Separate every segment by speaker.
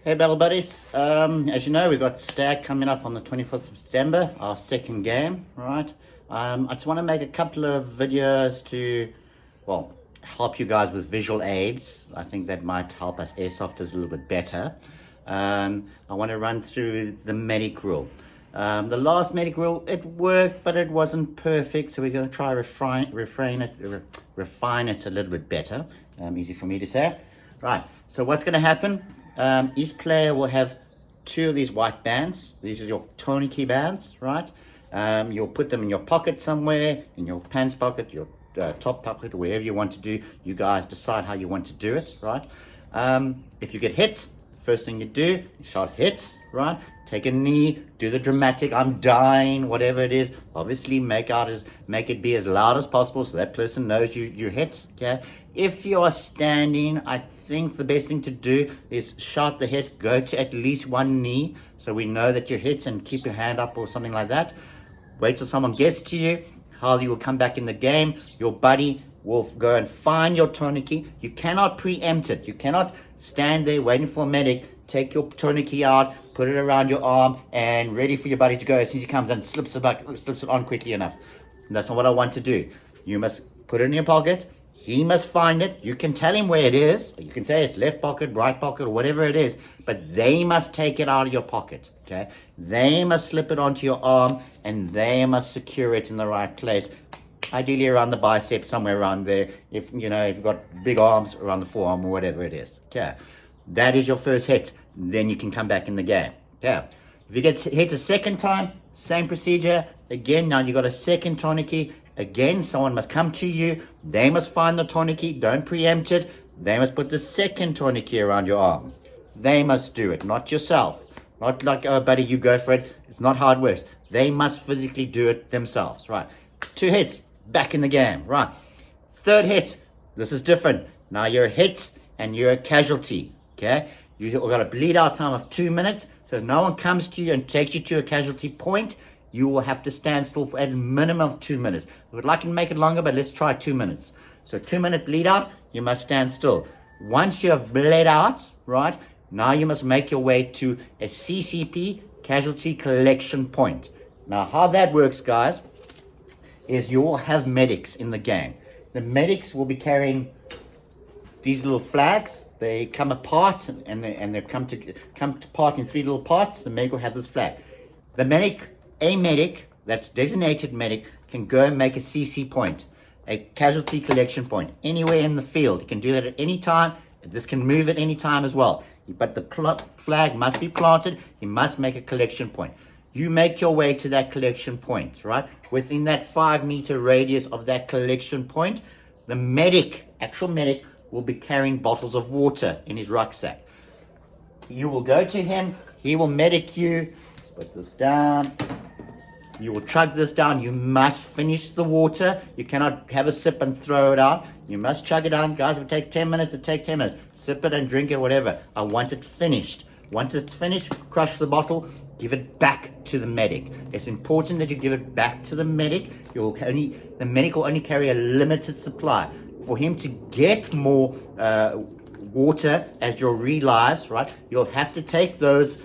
Speaker 1: Hey Battle Buddies, as you know, we've got STAG coming up on the 24th of September, our second game, right? I just want to make a couple of videos to, well, help you guys with visual aids. I think that might help us airsofters a little bit better. I want to run through the medic rule. The last medic rule, it worked, but it wasn't perfect, so we're going to try refine it a little bit better. Easy for me to say. Right, so what's going to happen? Each player will have two of these white bands. These are your tourniquet bands, right? You'll put them in your pocket somewhere, in your pants pocket, your top pocket, wherever you want to do. You guys decide how you want to do it, right? If you get hit, first thing you do, you shout hit, right? Take a knee, do the dramatic, I'm dying, whatever it is. Obviously, make it be as loud as possible so that person knows you hit, okay? If you are standing, I think the best thing to do is shout the hit, go to at least one knee so we know that you're hit, and keep your hand up or something like that. Wait till someone gets to you. How you will come back in the game. Your buddy will go and find your tourniquet. You cannot preempt it. You cannot stand there waiting for a medic, take your tourniquet out, put it around your arm, and ready for your buddy to go as soon as he comes and slips it on quickly enough. And that's not what I want to do. You must put it in your pocket. He must find it. You can tell him where it is. You can say it's left pocket, right pocket, or whatever it is, but they must take it out of your pocket, okay? They must slip it onto your arm, and they must secure it in the right place. Ideally around the bicep, somewhere around there. If you've got big arms, around the forearm or whatever it is. Okay, that is your first hit. Then you can come back in the game. Okay, if you get hit a second time, same procedure. Again, now you got a second tourniquet. Again, someone must come to you. They must find the tourniquet. Don't preempt it. They must put the second tourniquet around your arm. They must do it, not yourself. Not like, oh, buddy, you go for it. It's not how it works. They must physically do it themselves. Right, 2 hits. Back in the game, right? Third hit, this is different. Now you're a hit and you're a casualty, okay? You've got a bleed out time of 2 minutes. So if no one comes to you and takes you to a casualty point, you will have to stand still for a minimum of 2 minutes. I would like to make it longer, but let's try 2 minutes. So 2 minute bleed out, you must stand still. Once you have bled out, right? Now you must make your way to a CCP, casualty collection point. Now how that works, guys, is you will have medics in the game. The medics will be carrying these little flags. They come apart and they come apart in 3 little parts. The medic will have this flag. A medic that's designated medic can go and make a CC point, a casualty collection point, anywhere in the field. You can do that at any time. This can move at any time as well. But the flag must be planted. You must make a collection point. You make your way to that collection point, right? Within that 5-meter radius of that collection point, the actual medic, will be carrying bottles of water in his rucksack. You will go to him, he will medic you. Let's put this down. You will chug this down. You must finish the water. You cannot have a sip and throw it out. You must chug it down. Guys, if it takes 10 minutes, it takes 10 minutes. Sip it and drink it, whatever. I want it finished. Once it's finished, crush the bottle, give it back to the medic. It's important that you give it back to the medic. The medic will only carry a limited supply. For him to get more water as your relives, right, you'll have to take those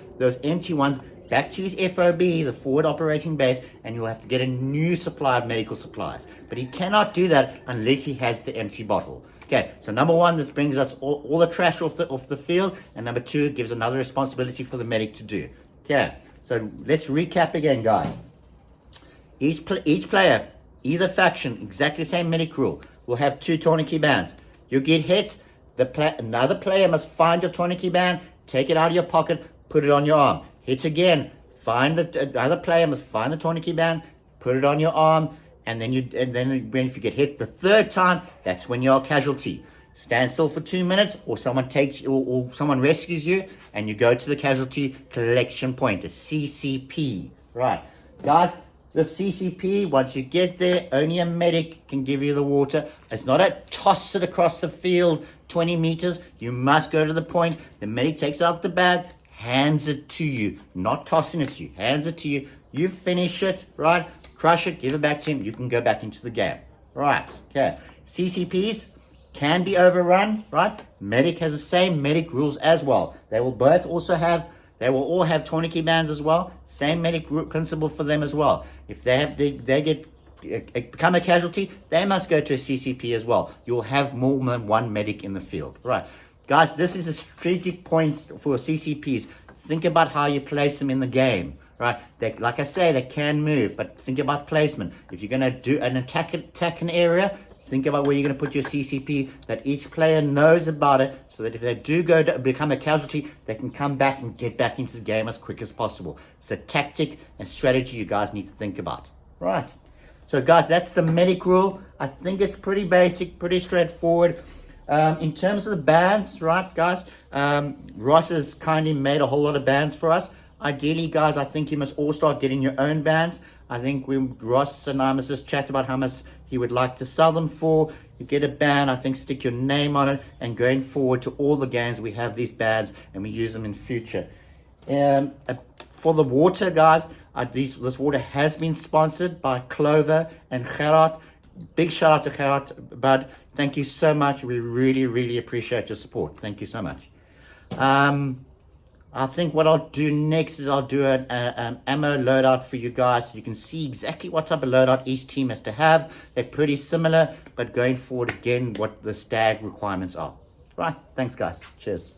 Speaker 1: empty ones back to his FOB, the forward operating base, and you'll have to get a new supply of medical supplies. But he cannot do that unless he has the empty bottle. Okay, so number 1, this brings us all the trash off the field, and number 2, it gives another responsibility for the medic to do. Okay, so let's recap again, guys. Each player, either faction, exactly the same medic rule, will have 2 tourniquet bands. You get hit, another player must find your tourniquet band, take it out of your pocket, put it on your arm. Hit again, the other player must find the tourniquet band, put it on your arm, and then if you get hit the 3rd time, that's when you're a casualty. Stand still for 2 minutes, or someone takes you, or someone rescues you, and you go to the casualty collection point, a CCP. Right, guys, the CCP, once you get there, only a medic can give you the water. It's not a toss it across the field 20 meters. You must go to the point. The medic takes out the bag, hands it to you, not tossing it to you, hands it to you. You finish it, right? Crush it, give it back to him. You can go back into the game. Right, okay. CCPs, can be overrun, right? Medic has the same medic rules as well. They will all have tourniquet bands as well. Same medic principle for them as well. If they become a casualty, they must go to a CCP as well. You'll have more than one medic in the field, right? Guys, this is a strategic point for CCPs. Think about how you place them in the game, right? Like I say, they can move, but think about placement. If you're going to do an attack an area, think about where you're going to put your CCP, that each player knows about it, so that if they do become a casualty, they can come back and get back into the game as quick as possible. It's a tactic and strategy you guys need to think about. Right. So guys, that's the medic rule. I think it's pretty basic, pretty straightforward. In terms of the bands, right, guys, Ross has kindly made a whole lot of bands for us. Ideally, guys, I think you must all start getting your own bands. I think Ross and I must just chat about how much he would like to sell them for. You get a band, I think stick your name on it, and going forward to all the games, we have these bands and we use them in future. For the water, guys, this water has been sponsored by Clover and Gerard. Big shout out to Gerard, bud. Thank you so much. We really, really appreciate your support. Thank you so much. I think what I'll do next is I'll do an ammo loadout for you guys, so you can see exactly what type of loadout each team has to have. They're pretty similar, but going forward again, what the STAG requirements are. Right, thanks guys. Cheers.